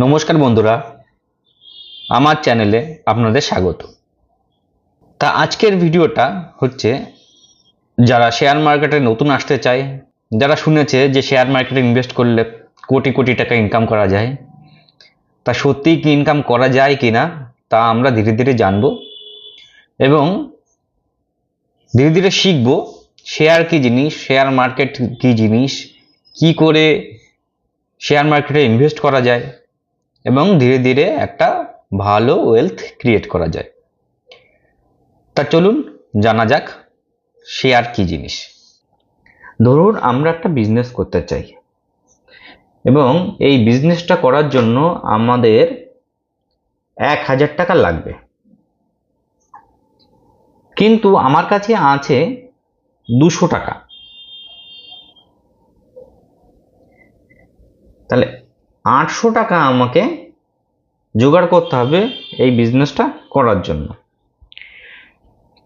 নমস্কার বন্ধুরা, আমার চ্যানেলে আপনাদের স্বাগত। তা আজকের ভিডিওটা হচ্ছে যারা শেয়ার মার্কেটে নতুন আসতে চায়, যারা শুনেছে যে শেয়ার মার্কেটে ইনভেস্ট করলে কোটি কোটি টাকা ইনকাম করা যায়, তা সত্যিই কি ইনকাম করা যায় কি না তা আমরা ধীরে ধীরে জানব এবং ধীরে ধীরে শিখব শেয়ার কি জিনিস, শেয়ার মার্কেট কি জিনিস, কি করে শেয়ার মার্কেটে ইনভেস্ট করা যায় এবং ধীরে ধীরে একটা ভালো ওয়েলথ ক্রিয়েট করা যায়। তা চলুন জানা যাক শেয়ার কি জিনিস। ধরুন আমরা একটা বিজনেস করতে চাই এবং এই বিজনেসটা করার জন্য আমাদের 1000 টাকা লাগবে, কিন্তু আমার কাছে আছে 200 টাকা। তাহলে 800 টাকা আমাকে জোগাড় করতে হবে এই বিজনেসটা করার জন্য।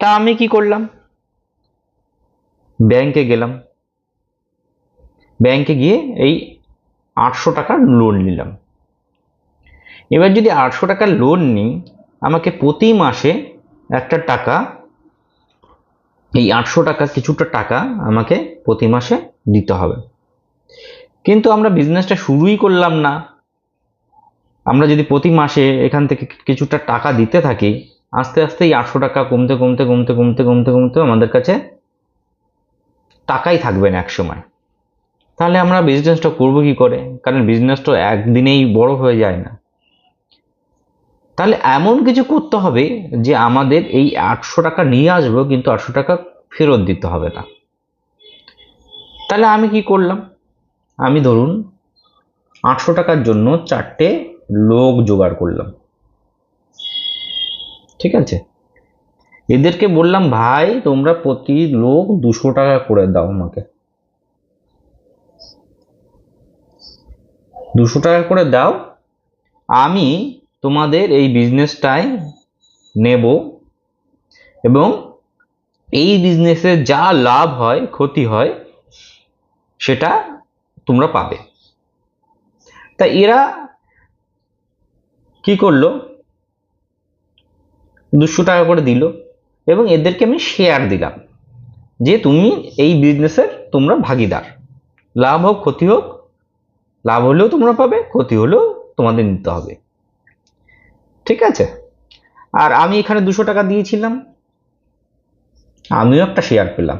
তা আমি কি করলাম, ব্যাংকে গেলাম, ব্যাংকে গিয়ে এই 800 টাকার লোন নিলাম। এবার যদি 800 টাকার লোন নিই, আমাকে প্রতি মাসে একটা টাকা, এই 800 টাকা কিছুটা টাকা আমাকে প্রতি মাসে দিতে হবে। কিন্তু আমরা বিজনেসটা শুরুই করলাম না, আমরা যদি প্রতি মাসে এখান থেকে কিছুটা টাকা দিতে থাকি, আস্তে আস্তে এই 800 টাকা কমতে কমতে কমতে কমতে কমতে কমতে আমাদের কাছে টাকাই থাকবে না এক সময়। তাহলে আমরা বিজনেসটা করবো কি করে? কারণ বিজনেসটা একদিনেই বড় হয়ে যায় না। তাহলে এমন কিছু করতে হবে যে আমাদের এই 800 টাকা নিয়ে আসবো, কিন্তু 800 টাকা ফেরত দিতে হবে না। তাহলে আমি কি করলাম, আমি ধরুন 800 টাকার জন্য 4টে লোক জোগাড় করলাম। ঠিক আছে, এদেরকে বললাম, ভাই তোমরা প্রতি লোক 200 টাকা করে দাও, আমাকে 200 টাকা করে দাও, আমি তোমাদের এই বিজনেসটায় নেব এবং এই বিজনেসে যা লাভ হয় ক্ষতি হয় সেটা তোমরা পাবে। তা এরা কি করলো, 200 টাকা করে দিল এবং এদেরকে আমি শেয়ার দিলাম যে তুমি এই বিজনেসের তোমরা ভাগিদার, লাভ হোক ক্ষতি হোক, লাভ হলেও তোমরা পাবে, ক্ষতি হলেও তোমাদের নিতে হবে। ঠিক আছে, আর আমি এখানে 200 টাকা দিয়েছিলাম, আমিও একটা শেয়ার পেলাম।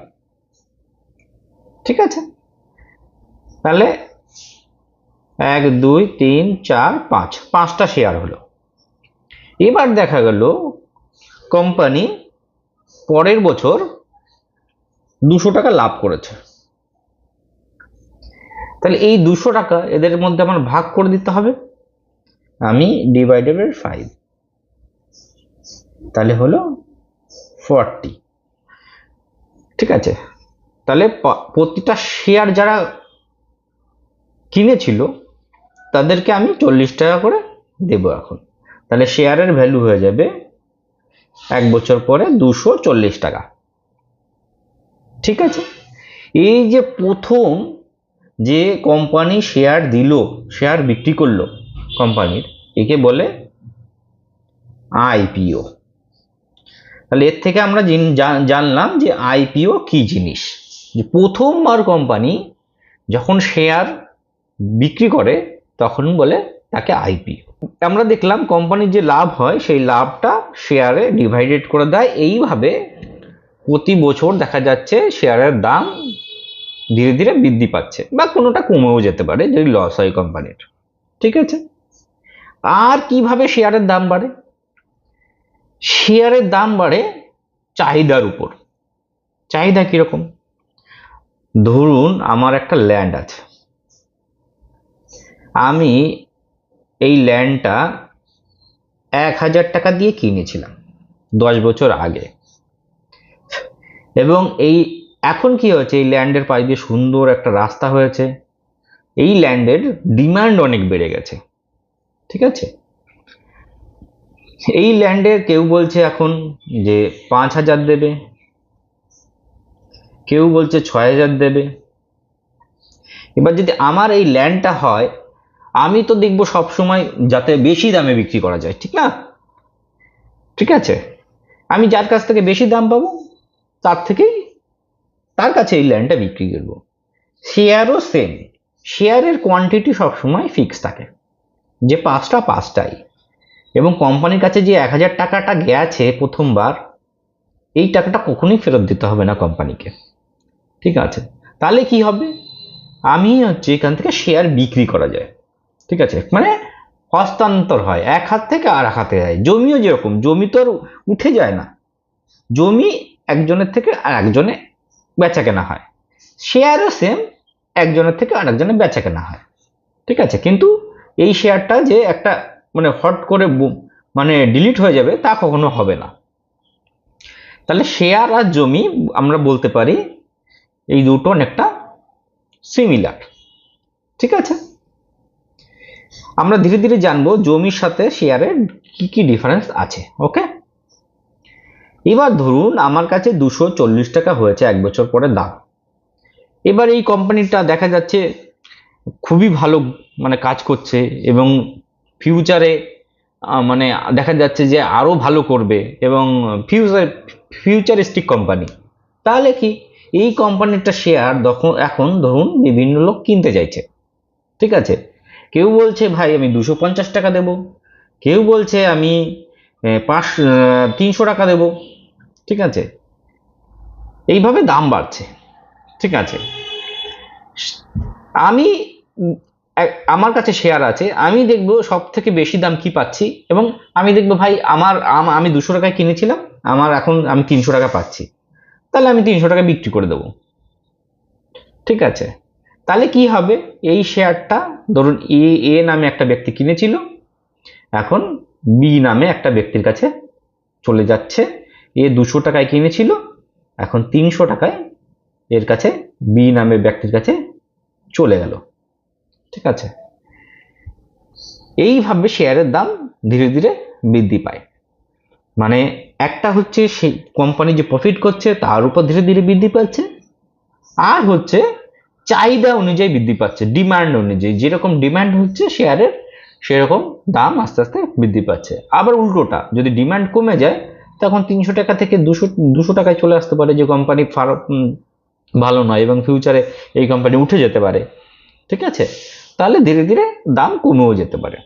ঠিক আছে, তাহলে 1 2 3 4 5 5টা শেয়ার হলো। এবার দেখা গেল কোম্পানি পরের বছর 200 টাকা লাভ করেছে। তাহলে এই 200 টাকা এদের মধ্যে আমার ভাগ করে দিতে হবে, আমি ডিভাইডেড বাই 5, তাহলে হলো 40। ঠিক আছে, তাহলে প্রতিটা শেয়ার যারা কিনেছিল তাদেরকে আমি 40 টাকা করে দেব এখন। তাহলে শেয়ারের ভ্যালু হয়ে যাবে 1 বছর পরে 240 টাকা। ঠিক আছে, এই যে প্রথম যে কোম্পানি শেয়ার দিল, শেয়ার বিক্রি করলো কোম্পানির, একে বলে আইপিও। তাহলে এর থেকে আমরা জানলাম যে আইপিও কি জিনিস। যে প্রথমবার কোম্পানি যখন শেয়ার বিক্রি করে তখন বলে তাকে আইপিও। আমরা দেখলাম কোম্পানির যে লাভ হয় সেই লাভটা শেয়ারে ডিভাইডেড করে দেয়। এইভাবে প্রতি বছর দেখা যাচ্ছে শেয়ারের দাম ধীরে ধীরে বৃদ্ধি পাচ্ছে, বা কোনোটা কমেও যেতে পারে যদি লস হয় কোম্পানির। ঠিক আছে, আর কিভাবে শেয়ারের দাম বাড়ে? শেয়ারের দাম বাড়ে চাহিদার উপর। চাহিদা কিরকম? ধরুন আমার একটা ল্যান্ড আছে, আমি এই ল্যান্ডটা 1000 টাকা দিয়ে কিনেছিলাম 10 বছর আগে, এবং এই এখন কি হয়েছে, এই ল্যান্ডের পাশ দিয়ে সুন্দর একটা রাস্তা হয়েছে, এই ল্যান্ডের ডিমান্ড অনেক বেড়ে গেছে। ঠিক আছে, এই ল্যান্ডের কেউ বলছে এখন যে 5000 দেবে, কেউ বলছে 6000 দেবে। এবার যদি আমার এই ল্যান্ডটা হয় আমি তো দেখবো সব সময় যাতে বেশি দামে বিক্রি করা যায়, ঠিক না? ঠিক আছে, আমি যার কাছ থেকে বেশি দাম পাবো তার থেকেই তার কাছে এই ল্যান্ডটা বিক্রি করবো। শেয়ারও সেম, শেয়ারের কোয়ান্টিটি সবসময় ফিক্স থাকে, যে পাঁচটা পাঁচটাই, এবং কোম্পানির কাছে যে 1000 টাকাটা গেছে প্রথমবার, এই টাকাটা কখনোই ফেরত দিতে হবে না কোম্পানিকে। ঠিক আছে, তাহলে কি হবে, আমি হচ্ছে এখান থেকে শেয়ার বিক্রি করা যায়। ঠিক আছে, মানে হস্তান্তর হয়, এক হাত থেকে আর এক হাতে যায়। জমিও যেরকম, জমি তো আর উঠে যায় না, জমি একজনের থেকে আর একজনে বেচা কেনা হয়। শেয়ারও সেম, একজনের থেকে আর একজনে বেচা কেনা হয়। ঠিক আছে, কিন্তু এই শেয়ারটা যে একটা মানে হট করে মানে ডিলিট হয়ে যাবে তা কখনো হবে না। তাহলে শেয়ার আর জমি আমরা বলতে পারি এই দুটো অনেকটা সিমিলার। ঠিক আছে, আমরা ধীরে ধীরে জানবো জমির সাথে শেয়ারের কি কি ডিফারেন্স আছে। ওকে, এবার ধরুন আমার কাছে 240 টাকা হয়েছে এক বছর পরে দাম। এবার এই কোম্পানিটা দেখা যাচ্ছে খুবই ভালো মানে কাজ করছে, এবং ফিউচারে মানে দেখা যাচ্ছে যে আরো ভালো করবে, এবং ফিউচারিস্টিক কোম্পানি। তাহলে কি, এই কোম্পানিটা শেয়ার এখন ধরুন বিভিন্ন লোক কিনতে চাইছে। ঠিক আছে, কেউ বলছে ভাই আমি 250 টাকা দেব, কেউ বলছে আমি 300 টাকা দেব। ঠিক আছে, এইভাবে দাম বাড়ছে। ঠিক আছে, আমি আমার কাছে শেয়ার আছে, আমি দেখবো সব থেকে বেশি দাম কি পাচ্ছি, এবং আমি দেখবো ভাই আমি 200 টাকায় কিনেছিলাম, আমার এখন আমি 300 টাকা পাচ্ছি, তাহলে আমি 300 টাকা বিক্রি করে দেবো। ঠিক আছে, তাহলে কি হবে, এই শেয়ারটা ধরুন এ নামে একটা ব্যক্তি কিনেছিল, এখন বি নামে একটা ব্যক্তির কাছে চলে যাচ্ছে। এ 200 টাকায় কিনেছিল, এখন 300 টাকায় এর কাছে বি নামে ব্যক্তির কাছে চলে গেল। ঠিক আছে, এইভাবে শেয়ারের দাম ধীরে ধীরে বৃদ্ধি পায়। মানে একটা হচ্ছে সেই কোম্পানি যে প্রফিট করছে তার উপর ধীরে ধীরে বৃদ্ধি পাচ্ছে, আর হচ্ছে চাহিদা অনুযায়ী বৃদ্ধি পাচ্ছে, ডিমান্ড অনুযায়ী, যেরকম ডিমান্ড হচ্ছে শেয়ারের সেরকম দাম আস্তে আস্তে বৃদ্ধি পাচ্ছে। আবার উল্টোটা, যদি ডিমান্ড কমে যায় তখন 300 টাকা থেকে 200 টাকায় চলে আসতে পারে, যে কোম্পানি ভালো নয়, এবং ফিউচারে এই কোম্পানি উঠে যেতে পারে। ঠিক আছে, তাহলে ধীরে ধীরে দাম কমেও যেতে পারে।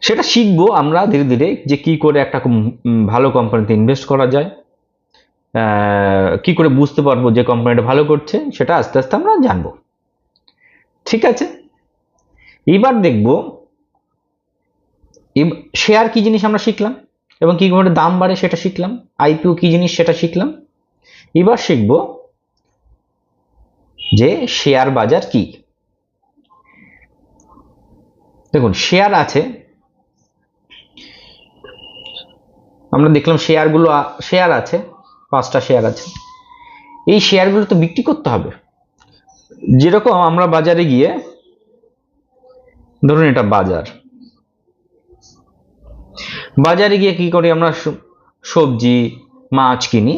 সেটা শিখবো আমরা ধীরে ধীরে, যে কি করে একটা ভালো কোম্পানিতে ইনভেস্ট করা যায়, কি করে বুঝতে পারবো যে কোম্পানিটা ভালো করছে, সেটা আস্তে আস্তে আমরা জানবো। ঠিক আছে, এবার দেখবো শেয়ার কি জিনিস আমরা শিখলাম, এবং কি করে দাম বাড়ে সেটা শিখলাম, আইপিও কি জিনিস সেটা শিখলাম। এবার শিখবো যে শেয়ার বাজার কি। দেখুন, শেয়ার আছে, আমরা দেখলাম শেয়ার আছে, 5টা শেয়ার আছে। এই শেয়ারগুলো তো বিক্রি করতে হবে। যেরকম আমরা বাজারে গিয়ে, ধরুন এটা বাজারে গিয়ে কি করি আমরা, সবজি মাছ কিনি,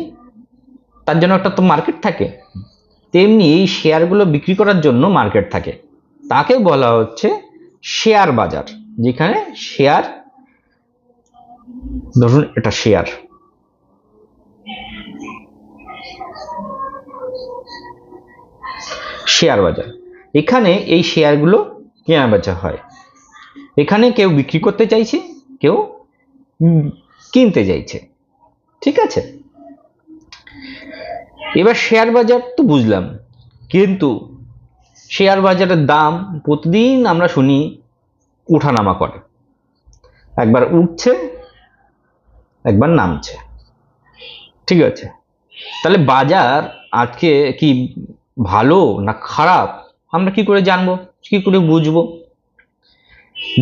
তার জন্য একটা তো মার্কেট থাকে, তেমনি এই শেয়ারগুলো বিক্রি করার জন্য মার্কেট থাকে, তাকে বলা হচ্ছে শেয়ার বাজার। যেখানে শেয়ার, ধরুন এটা শেয়ার বাজার, এখানে এই শেয়ারগুলো কেনা বেচা হয়। এখানে কেউ বিক্রি করতে চাইছে, কেউ কিনতে চাইছে। ঠিক আছে, এবার শেয়ার বাজার তো বুঝলাম, কিন্তু শেয়ার বাজারের দাম প্রতিদিন আমরা শুনি উঠানামা করে, একবার উঠছে একবার নামছে। ঠিক আছে, তাহলে বাজার আজকে কি ভালো না খারাপ আমরা কি করে জানবো, কি করে বুঝবো?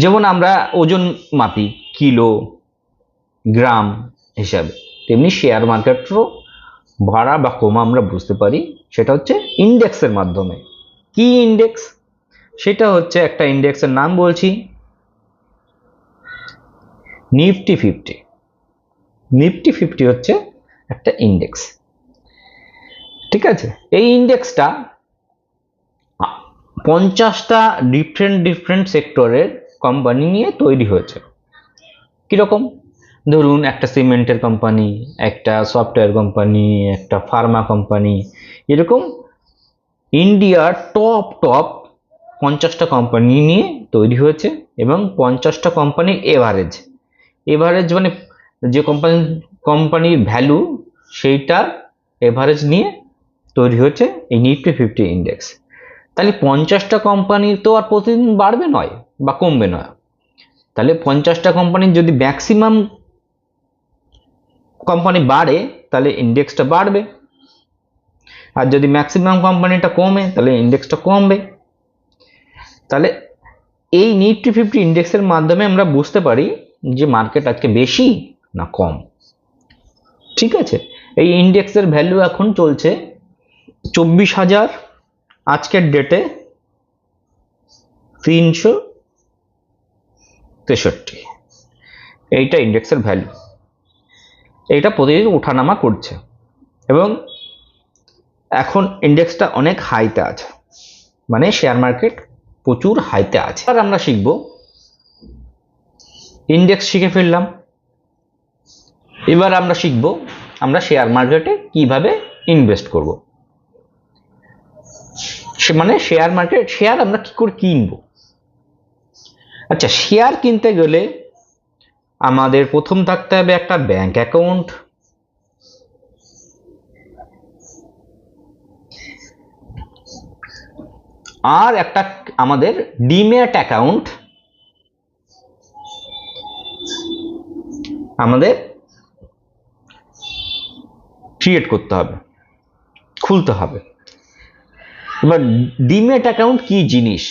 যেমন আমরা ওজন মাপি কিলো গ্রাম হিসাবে, তেমনি শেয়ার মার্কেটেরও বাড়া বা কমা আমরা বুঝতে পারি, সেটা হচ্ছে ইন্ডেক্সের মাধ্যমে। কি ইন্ডেক্স? সেটা হচ্ছে একটা ইন্ডেক্সের নাম বলছি, নিফটি 50। নিফটি 50 হচ্ছে একটা ইন্ডেক্স। ঠিক আছে, এই ইন্ডেক্সটা 50টা ডিফারেন্ট সেক্টরের কোম্পানি নিয়ে তৈরি হয়েছে। কিরকম? ধরুন একটা সিমেন্টের কোম্পানি, একটা সফটওয়্যার কোম্পানি, একটা ফার্মা কোম্পানি, এরকম ইন্ডিয়ার টপ 50টা কোম্পানি নিয়ে তৈরি হয়েছে। এবং 50টা কোম্পানির এভারেজ মানে যে কোম্পানির ভ্যালু, সেইটার এভারেজ নিয়ে তৈরি হয়েছে এই নিফটি 50 ইন্ডেক্স। তাহলে 50টা কোম্পানি তো আর প্রতিদিন বাড়বে নয় বা কমবে নয়। তাহলে 50টা কোম্পানির যদি ম্যাক্সিমাম কোম্পানি বাড়ে তাহলে ইন্ডেক্সটা বাড়বে, আর যদি ম্যাক্সিমাম কোম্পানিটা কমে তাহলে ইন্ডেক্সটা কমবে। তাহলে এই নিফটি 50 ইন্ডেক্সের মাধ্যমে আমরা বুঝতে পারি যে মার্কেট আজকে বেশি না কম। ঠিক আছে, এই ইন্ডেক্সের ভ্যালু এখন চলছে 24,000, আজকের ডেটে 363। এইটা ইন্ডেক্সের ভ্যালু। এইটা প্রতিদিন ওঠানামা করছে এবং এখন ইন্ডেক্সটা অনেক হাইতে আছে, মানে শেয়ার মার্কেট প্রচুর হাইতে আছে। আর আমরা শিখব, ইন্ডেক্স শিখে ফেললাম, এবার আমরা শিখব আমরা শেয়ার মার্কেটে কিভাবে ইনভেস্ট করব। মানে শেয়ার মার্কেট, শেয়ার আমরা কি করে কিনবো। আচ্ছা, শেয়ার কিনতে গেলে আমাদের প্রথম থাকতে হবে একটা ব্যাংক অ্যাকাউন্ট, আর একটা আমাদের ডিম্যাট অ্যাকাউন্ট আমাদের ক্রিয়েট করতে হবে, খুলতে হবে। এবার ডিম্যাট অ্যাকাউন্ট কি জিনিস?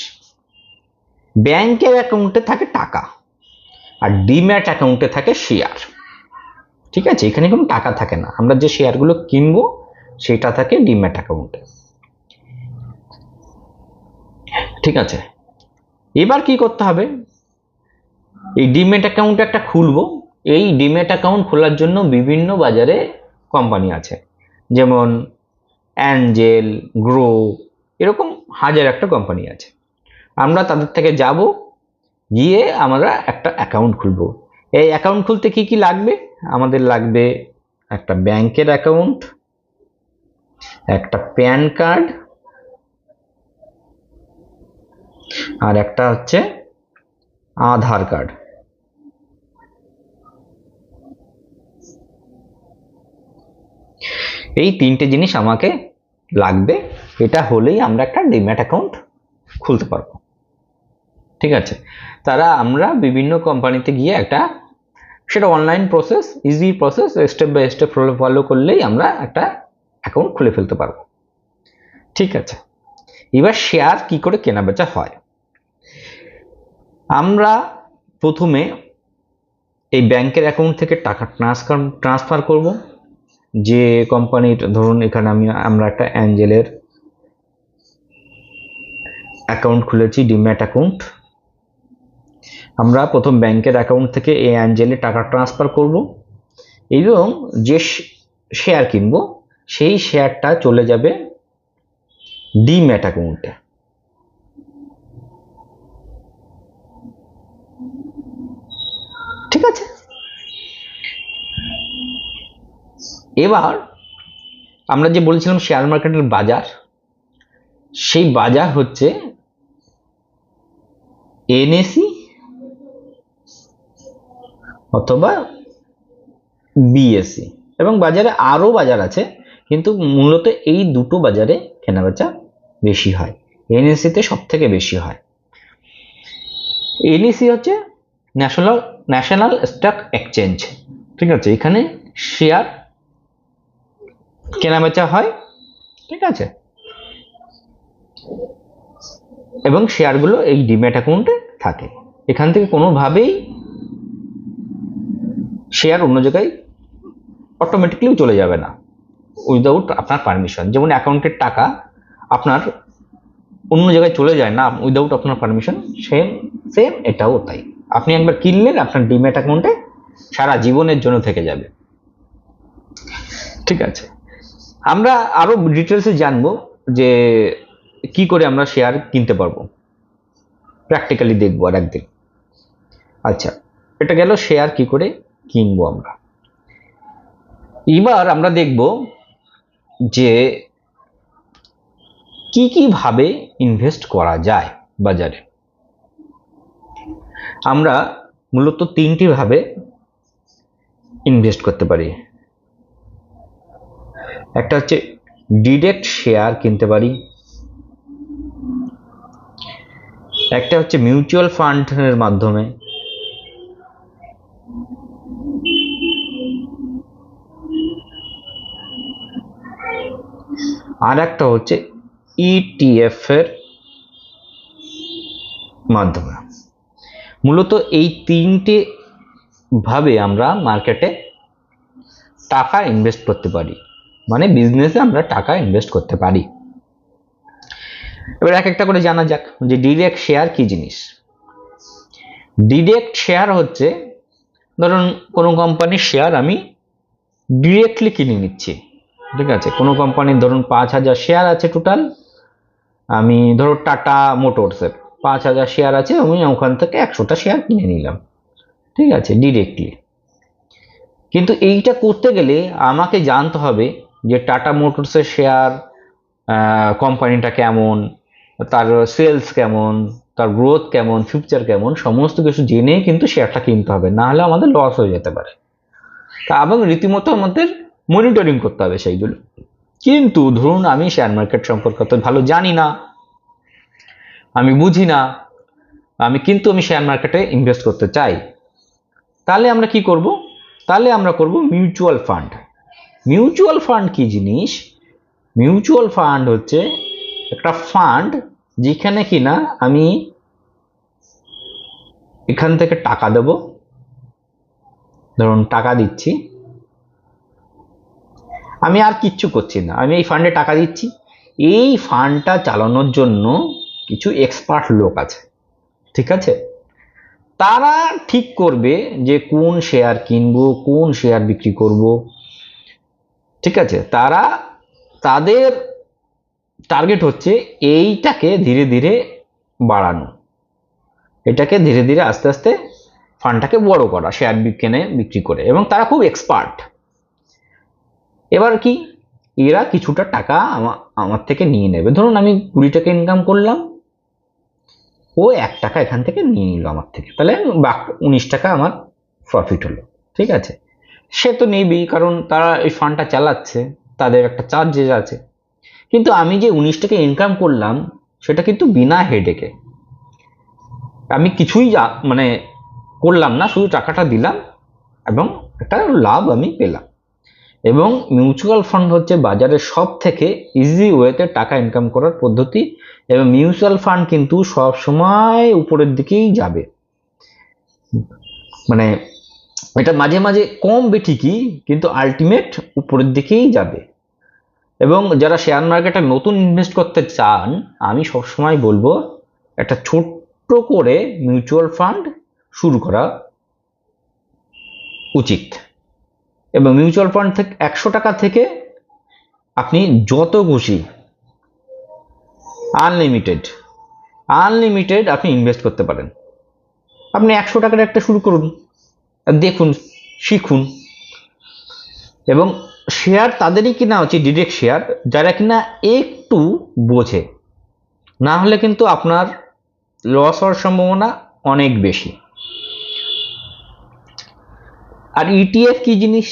ব্যাংকের অ্যাকাউন্টে থাকে টাকা আর ডিম্যাট অ্যাকাউন্টে থাকে শেয়ার। ঠিক আছে, এখানে কোনো টাকা থাকে না, আমরা যে শেয়ারগুলো কিনবো সেটা থাকে ডিম্যাট অ্যাকাউন্টে। ঠিক আছে, এবার কি করতে হবে, এই ডিম্যাট অ্যাকাউন্ট একটা খুলবো। এই ডিম্যাট অ্যাকাউন্ট খোলার জন্য বিভিন্ন বাজারে কোম্পানি আছে, যেমন অ্যাঞ্জেল, গ্রো, এরকম হাজার একটা কোম্পানি আছে। আমরা তাদের থেকে যাব, গিয়ে আমরা একটা অ্যাকাউন্ট খুলবো। এই অ্যাকাউন্ট খুলতে কি কি লাগবে? আমাদের লাগবে একটা ব্যাংকের অ্যাকাউন্ট, একটা প্যান কার্ড, আর একটা হচ্ছে আধার কার্ড। এই তিনটে জিনিস আমাকে লাগবে, এটা হলেই আমরা একটা ডিম্যাট অ্যাকাউন্ট খুলতে পারবো। ঠিক আছে, তারা আমরা বিভিন্ন কোম্পানিতে গিয়ে একটা, সেটা online process, easy process, step by step follow করলেই আমরা একটা অ্যাকাউন্ট খুলে ফেলতে পারবো। ঠিক আছে, এবার শেয়ার কি করে কেনা বেচা হয়। আমরা প্রথমে এই ব্যাংকের অ্যাকাউন্ট থেকে টাকা ট্রান্সফার করব যে কোম্পানির, ধরুন এখানে আমরা একটা অ্যাঞ্জেলের অ্যাকাউন্ট খুলেছি, ডিম্যাট অ্যাকাউন্ট। আমরা প্রথম ব্যাংকের অ্যাকাউন্ট থেকে এই অ্যাঞ্জেলে টাকা ট্রান্সফার করব এবং যে শেয়ার কিনবো সেই শেয়ারটা চলে যাবে ডিম্যাট অ্যাকাউন্টে। ঠিক আছে, এবার আমরা যে বলেছিলাম শেয়ার মার্কেটের বাজার, সেই বাজার হচ্ছে এনএসই অথবা বিএসসি, এবং বাজারে আরো বাজার আছে, কিন্তু মূলত এই দুটো বাজারে কেনাবেচা বেশি হয়। এনএসসিতে সব থেকে বেশি হয়। এনএসসি হচ্ছে ন্যাশনাল স্টক এক্সচেঞ্জ। ঠিক আছে, এখানে শেয়ার কেনাবেচা হয়। ঠিক আছে, এবং শেয়ারগুলো এই ডিম্যাট অ্যাকাউন্টে থাকে। এখান থেকে কোনোভাবেই শেয়ার অন্য জায়গায় অটোমেটিকলি চলে যাবে না উইদাউট আপনার পারমিশন। যেমন অ্যাকাউন্টের টাকা আপনার অন্য জায়গায় চলে যায় না উইদাউট আপনার পারমিশন, সেম এটাও তাই। আপনি একবার কিনলেন, আপনার ডিম্যাট অ্যাকাউন্টে সারা জীবনের জন্য থেকে যাবে। ঠিক আছে, আমরা আরো ডিটেলসে জানবো যে কি করে আমরা শেয়ার কিনতে পারবো, প্র্যাকটিক্যালি দেখবো আর একদিন। আচ্ছা, এটা গেল শেয়ার কি করে কিনবো আমরা। এবার আমরা দেখব যে কি কি ভাবে ইনভেস্ট করা যায় বাজারে। আমরা মূলত তিনটি ভাবে ইনভেস্ট করতে পারি। একটা হচ্ছে ডিরেক্ট শেয়ার কিনতে পারি, একটা হচ্ছে মিউচুয়াল ফান্ডের মাধ্যমে, আর একটা হচ্ছে ইটিএফ এর মাধ্যমে। মূলত এই তিনটে ভাবে আমরা মার্কেটে টাকা ইনভেস্ট করতে পারি, মানে বিজনেসে আমরা টাকা ইনভেস্ট করতে পারি। এবার এক একটা করে জানা যাক যে ডিরেক্ট শেয়ার কি জিনিস। ডিরেক্ট শেয়ার হচ্ছে, ধরুন কোনো কোম্পানির শেয়ার আমি ডিরেক্টলি কিনে নিচ্ছি, ঠিক আছে। কোনো কোম্পানির ধরুন 5,000 শেয়ার আছে টোটাল, আমি ধরো টাটা মোটরসের 5,000 শেয়ার আছে, আমি ওখান থেকে 100টা শেয়ার কিনে নিলাম, ঠিক আছে, ডিরেক্টলি। কিন্তু এইটা করতে গেলে আমাকে জানতে হবে যে টাটা মোটরসের শেয়ার কোম্পানিটা কেমন, তার সেলস কেমন, তার গ্রোথ কেমন, ফিউচার কেমন, সমস্ত কিছু জেনে কিন্তু শেয়ারটা কিনতে হবে, না হলে আমাদের লস হয়ে যেতে পারে। তা এবং রীতিমতো আমাদের মনিটরিং করতে হবে সেইগুলো। কিন্তু ধরুন আমি শেয়ার মার্কেট সম্পর্কে তো ভালো জানি না, আমি বুঝি না, কিন্তু আমি শেয়ার মার্কেটে ইনভেস্ট করতে চাই, তাহলে আমরা কি করব? তাহলে আমরা করব মিউচুয়াল ফান্ড। মিউচুয়াল ফান্ড কি জিনিস? মিউচুয়াল ফান্ড হচ্ছে একটা ফান্ড যেখানে কিনা আমি এখান থেকে টাকা দেব, ধরুন টাকা দিচ্ছি, আমি আর কিচ্ছু করছি না, আমি এই ফান্ডে টাকা দিচ্ছি। এই ফান্ডটা চালানোর জন্য কিছু এক্সপার্ট লোক আছে, ঠিক আছে। তারা ঠিক করবে যে কোন শেয়ার কিনবো, কোন শেয়ার বিক্রি করব, ঠিক আছে। তাদের টার্গেট হচ্ছে এইটাকে ধীরে ধীরে বাড়ানো, এটাকে ধীরে ধীরে আস্তে আস্তে ফান্ডটাকে বড় করা শেয়ার কেনে বিক্রি করে, এবং তারা খুব এক্সপার্ট। এবার কি, এরা কিছুটা টাকা আমার থেকে নিয়ে নেবে। ধরুন আমি 20 টাকা ইনকাম করলাম, ও 1 টাকা এখান থেকে নিয়ে নিল আমার থেকে, তাহলে 19 টাকা আমার প্রফিট হলো, ঠিক আছে। সে তো নেবেই, কারণ তারা এই ফান্ডটা চালাচ্ছে, তাদের একটা চার্জেস আছে। কিন্তু আমি যে 19 টাকা ইনকাম করলাম সেটা কিন্তু বিনা হেডেকে, আমি কিছুই মানে করলাম না, শুধু টাকাটা দিলাম এবং একটা লাভ আমি পেলাম। এবং মিউচুয়াল ফান্ড হচ্ছে বাজারের সব থেকে ইজি ওয়েতে টাকা ইনকাম করার পদ্ধতি, এবং মিউচুয়াল ফান্ড কিন্তু সব সময় উপরের দিকেই যাবে, মানে এটা মাঝে মাঝে কমবে ঠিকই, কিন্তু আলটিমেট উপরের দিকেই যাবে। এবং যারা শেয়ার মার্কেটে নতুন ইনভেস্ট করতে চান, আমি সবসময় বলবো একটা ছোট্ট করে মিউচুয়াল ফান্ড শুরু করা উচিত। এবং মিউচুয়াল ফান্ড থেকে 100 টাকা থেকে আপনি যত খুশি আনলিমিটেড আপনি ইনভেস্ট করতে পারেন। আপনি 100 টাকার একটা শুরু করুন, দেখুন, শিখুন। এবং শেয়ার তাদেরই কিনা উচিত, ডিরেক্ট শেয়ার, যারা কিনা একটু বোঝে, না হলে কিন্তু আপনার লস হওয়ার সম্ভাবনা অনেক বেশি। আর ইটিএফ কি জিনিস?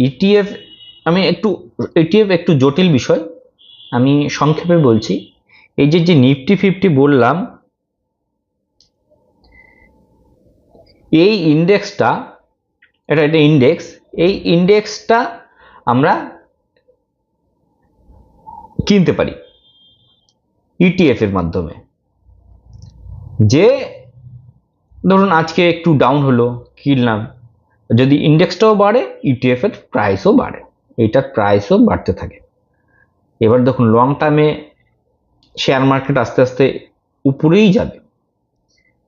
ইটিএফ একটু জটিল বিষয়, আমি সংক্ষেপে বলছি। এই যে নিফটি 50 বললাম, এই ইন্ডেক্সটা, এটা ইন্ডেক্স, এই ইন্ডেক্সটা আমরা কিনতে পারি ইটিএফ এর মাধ্যমে। যে ধরুন আজকে একটু ডাউন হলো, কিনলাম, যদি ইন্ডেক্সটাও বাড়ে ইটিএফ এর প্রাইসও বাড়ে, এটার প্রাইসও বাড়তে থাকে। এবার দেখুন লং টার্মে শেয়ার মার্কেট আস্তে আস্তে উপরেই যাবে,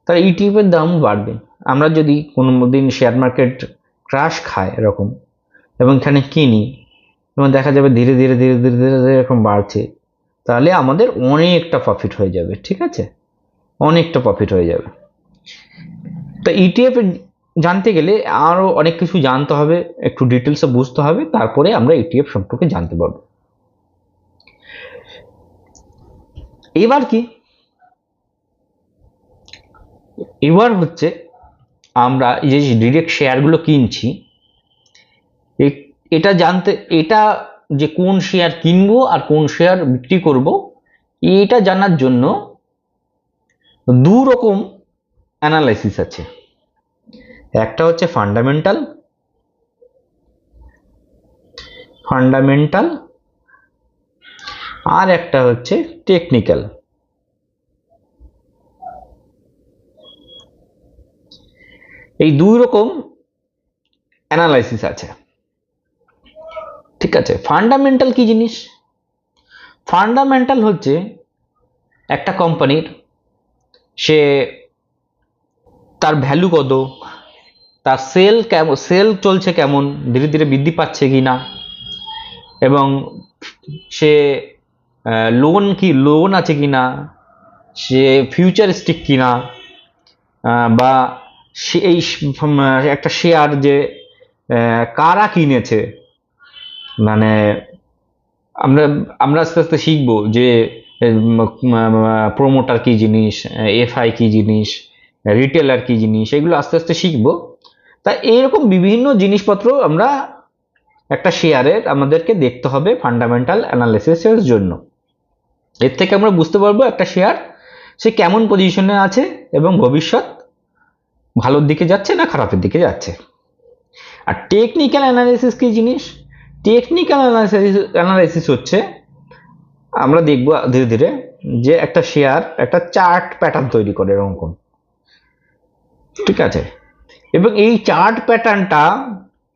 তাহলে ইটিএফ এর দাম বাড়বে। আমরা যদি কোনো দিন শেয়ার মার্কেট ক্রাশ খায় এরকম, এবং এখানে কিনি, এবং দেখা যাবে ধীরে ধীরে ধীরে ধীরে ধীরে এরকম বাড়ছে, তাহলে আমাদের অনেকটা প্রফিট হয়ে যাবে। ঠিক আছে, অনেকটা প্রফিট হয়ে যাবে। তো ইটিএফ জানতে গেলে আরও অনেক কিছু জানতে হবে, একটু ডিটেলসে বুঝতে হবে, তারপরে আমরা ইটিএফ সম্পর্কে জানতে পারবো। এবার কি, এবার হচ্ছে আমরা যে ডিরেক্ট শেয়ারগুলো কিনছি, এটা জানতে, এটা যে কোন শেয়ার কিনবো আর কোন শেয়ার বিক্রি করব, এটা জানার জন্য দু রকম অ্যানালাইসিস আছে। একটা হচ্ছে ফান্ডামেন্টাল আর একটা হচ্ছে টেকনিক্যাল। এই দুই রকম অ্যানালাইসিস আছে। ঠিক আছে, ফান্ডামেন্টাল কি জিনিস? ফান্ডামেন্টাল হচ্ছে একটা কোম্পানির সে তার ভ্যালু কত, তার সেল চলছে কেমন, ধীরে ধীরে বৃদ্ধি পাচ্ছে কি না, এবং সে লোন আছে কি না, সে ফিউচারিস্টিক কি না, বা সে এই একটা শেয়ার যে কারা কিনেছে, মানে আমরা আমরা আস্তে আস্তে শিখবো যে প্রোমোটার কি জিনিস, এফআই কি জিনিস, রিটেলার কি জিনিস, এগুলো আস্তে আস্তে শিখবো। তা এইরকম বিভিন্ন জিনিসপত্র আমরা একটা শেয়ারের আমাদেরকে দেখতে হবে ফান্ডামেন্টাল অ্যানালিসিসের জন্য। এর থেকে আমরা বুঝতে পারবো একটা শেয়ার সে কেমন পজিশনে আছে এবং ভবিষ্যৎ ভালোর দিকে যাচ্ছে না খারাপের দিকে যাচ্ছে। আর টেকনিক্যাল অ্যানালিসিস কি জিনিস? টেকনিক্যাল অ্যানালাইসিস হচ্ছে আমরা দেখবো ধীরে ধীরে যে একটা শেয়ার একটা চার্ট প্যাটার্ন তৈরি করে এরকম। ঠিক আছে, এবং এই চার্ট প্যাটার্নটা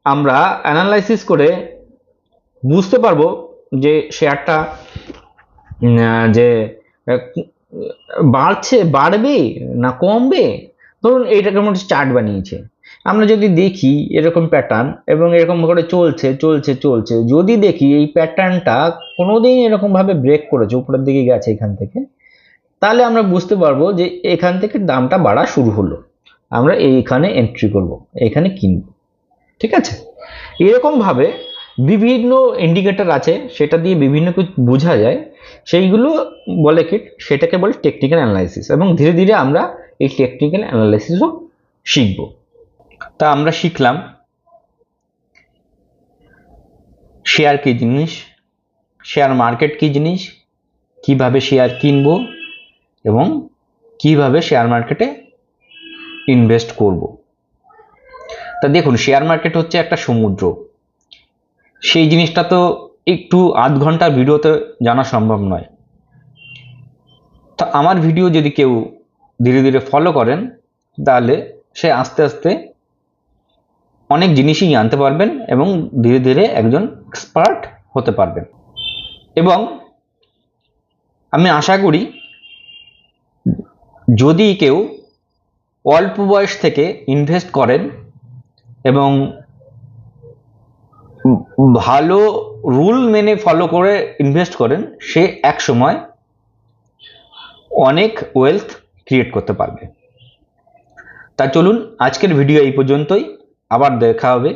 আমরা অ্যানালাইসিস করে বুঝতে পারবো যে শেয়ারটা যে বাড়বে না কমবে। ধরুন এইটাকে আমরা চার্ট বানিয়েছে, আমরা যদি দেখি এরকম প্যাটার্ন এবং এরকম করে চলছে চলছে চলছে, যদি দেখি এই প্যাটার্নটা কোনোদিন এরকম ভাবে ব্রেক করেছে, উপরের দিকে গেছে এখান থেকে, তাহলে আমরা বুঝতে পারবো যে এখান থেকে দামটা বাড়া শুরু হলো, আমরা এইখানে এন্ট্রি করব, এখানে কিনবো। ঠিক আছে, এরকম ভাবে বিভিন্ন ইন্ডিকেটর আছে, সেটা দিয়ে বিভিন্ন কিছু বোঝা যায়, সেইগুলো বলে কি, সেটাকে বলে টেকনিক্যাল অ্যানালাইসিস। এবং ধীরে ধীরে আমরা এই টেকনিক্যাল অ্যানালাইসিসও শিখব। তা আমরা শিখলাম শেয়ার কি জিনিস, শেয়ার মার্কেট কি জিনিস, কিভাবে শেয়ার কিনবো এবং কিভাবে শেয়ার মার্কেটে ইনভেস্ট করব। তা দেখুন, শেয়ার মার্কেট হচ্ছে একটা সমুদ্র, সেই জিনিসটা তো একটু আধ ঘন্টার ভিডিওতে জানা সম্ভব নয়। তো আমার ভিডিও যদি কেউ ধীরে ধীরে ফলো করেন, তাহলে সে আস্তে আস্তে অনেক জিনিসই জানতে পারবেন এবং ধীরে ধীরে একজন এক্সপার্ট হতে পারবেন। এবং আমি আশা করি যদি কেউ অল্প বয়স থেকে ইনভেস্ট করেন এবং ভালো রুল মেনে ফলো করে ইনভেস্ট করেন, সে এক সময় অনেক ওয়েলথ ক্রিয়েট করতে পারবে। তা চলুন, আজকের ভিডিও এই পর্যন্তই, আবার দেখা হবে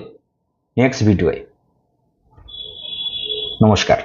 নেক্সট ভিডিওয়ে। নমস্কার।